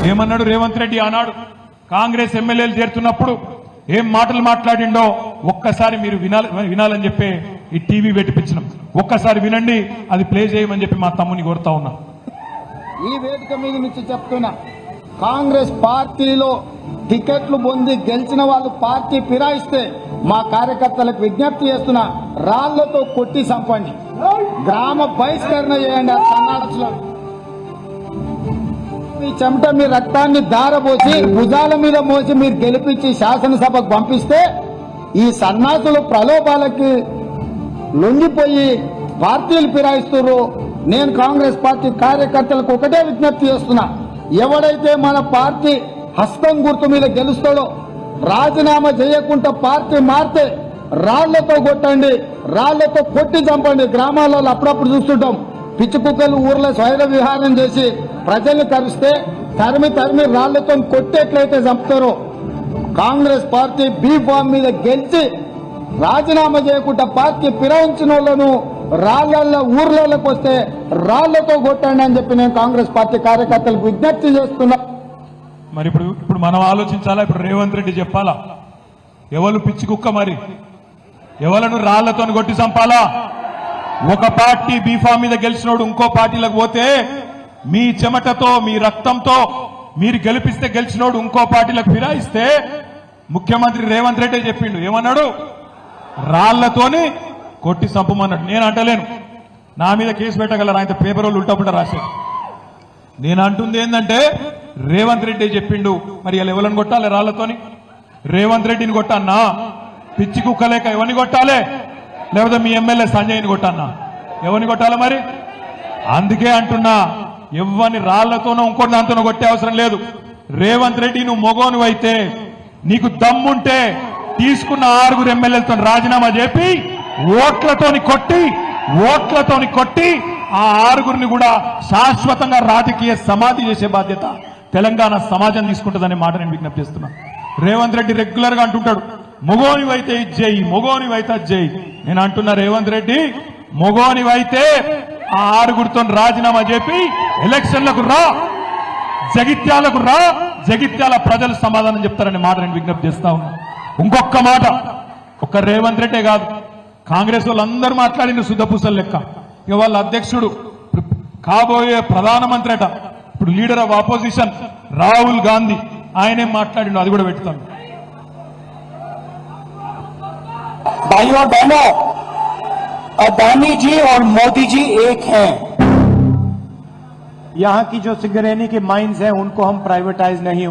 ఏమన్నాడు రేవంత్ రెడ్డి ఆనాడు కాంగ్రెస్ ఎమ్మెల్యేలు చేరుతున్నప్పుడు ఏం మాటలు మాట్లాడిండో ఒక్కసారి మీరు వినాలని చెప్పి ఈ టీవీ పెట్టిపించినాం. ఒక్కసారి వినండి, అది ప్లే చేయమని చెప్పి మా తమ్ముని కోరుతా ఉన్నా. ఈ వేదిక మీద నుంచి చెప్తున్నా, కాంగ్రెస్ పార్టీలో టికెట్లు పొంది గెలిచిన వాళ్ళు పార్టీ ఫిరాయిస్తే మా కార్యకర్తలకు విజ్ఞప్తి చేస్తున్నా, రాళ్లతో కొట్టి చంపండి, గ్రామ బహిష్కరణ చేయండి. ఆ సన్నాసులు మీ చెమట మీ రక్తాన్ని దారపోసి భుజాల మీద మోసి మీరు గెలిపించి శాసనసభకు పంపిస్తే ఈ సన్నాసులు ప్రలోభాలకి లొంగిపోయి పార్టీలు ఫిరాయిస్తున్నారు. నేను కాంగ్రెస్ పార్టీ కార్యకర్తలకు ఒకటే విజ్ఞప్తి చేస్తున్నా, ఎవడైతే మన పార్టీ హస్తం గుర్తు మీద గెలుస్తాడో రాజీనామా చేయకుండా పార్టీ మారితే రాళ్లతో కొట్టండి, రాళ్లతో కొట్టి చంపండి. గ్రామాలలో అప్పుడప్పుడు చూస్తుంటాం, పిచ్చి కుక్కలు ఊర్లో స్వైర విహారం చేసి ప్రజల్ని కరిస్తే తరిమి తరిమి రాళ్లతో కొట్టేట్లయితే చంపుతారో, కాంగ్రెస్ పార్టీ బీ ఫామ్ మీద గెలిచి రాజీనామా చేయకుండా పార్టీ ఫిరాయించిన వాళ్ళను రాళ్ల ఊర్లలోకి వస్తే రాళ్లతో కొట్టండి అని చెప్పి నేను కాంగ్రెస్ పార్టీ కార్యకర్తలకు విజ్ఞప్తి చేస్తున్నా. మరి ఇప్పుడు మనం ఆలోచించాలా? ఇప్పుడు రేవంత్ రెడ్డి చెప్పాలా ఎవరు పిచ్చి కుక్క, మరి ఎవలను రాళ్లతో కొట్టి చంపాలా? ఒక పార్టీ బీఫామ్ మీద గెలిచినోడు ఇంకో పార్టీలకు పోతే మీ చెమటతో మీ రక్తంతో మీరు గెలిపిస్తే గెలిచినోడు ఇంకో పార్టీలకు ఫిరాయిస్తే ముఖ్యమంత్రి రేవంత్ రెడ్డి చెప్పిండు, ఏమన్నాడు? రాళ్లతోని కొట్టి చంపమన్నాడు. నేను అంటలేను, నా మీద కేసు పెట్టగలరు, ఆయన పేపర్ వాళ్ళు ఉల్టాపుల్టా రాశారు. నేను అంటుంది ఏంటంటే రేవంత్ రెడ్డి చెప్పిండు, మరి ఇలా ఎవరిని కొట్టాలి రాళ్లతోని? రేవంత్ రెడ్డిని కొట్టన్నా? పిచ్చి కుక్కలేక ఎవరిని కొట్టాలి? లేకపోతే మీ ఎమ్మెల్యే సంజయ్ని కొట్టన్నా? ఎవరిని కొట్టాలి మరి? అందుకే అంటున్నా, ఎవరిని రాళ్లతోనో ఇంకోటి దాంతోనో కొట్టే అవసరం లేదు. రేవంత్ రెడ్డి నువ్వు మొగోను అయితే, నీకు దమ్ముంటే తీసుకున్న 6 ఎమ్మెల్యేలతో రాజీనామా చేపి ఓట్లతోని కొట్టి ఆ 6 కూడా శాశ్వతంగా రాజకీయ సమాధి చేసే బాధ్యత తెలంగాణ సమాజం తీసుకుంటుందనే మాట నేను విజ్ఞప్తి చేస్తున్నా. రేవంత్ రెడ్డి రెగ్యులర్ గా అంటుంటాడు, మొగోనివైతే ఇది చేయి, మొగోనివైతే అది చేయి. నేను అంటున్నా, రేవంత్ రెడ్డి మొగోనివైతే ఆ 6 రాజీనామా చేపి ఎలక్షన్లకు రా, జగిత్యాలకు రా, జగిత్యాల ప్రజలు సమాధానం చెప్తారనే మాట నేను విజ్ఞప్తి చేస్తా ఉన్నా. ఇంకొక మాట, ఒక్క రేవంత్ రెడ్డే కాదు, కాంగ్రెస్ వాళ్ళందరూ మాట్లాడిన శుద్ధపూసలు లెక్క. ఇక వాళ్ళ అధ్యక్షుడు కాబోయే ప్రధానమంత్రి అట, ఇప్పుడు leader of opposition Rahul Gandhi, ఆయనేం మాట్లాడిండు అది కూడా పెడతాను. भाइयों बहनों, अदानी जी और मोदी जी एक हैं। यहाँ की जो सिंगरेनी के माइंस हैं उनको हम प्राइवेटाइज नहीं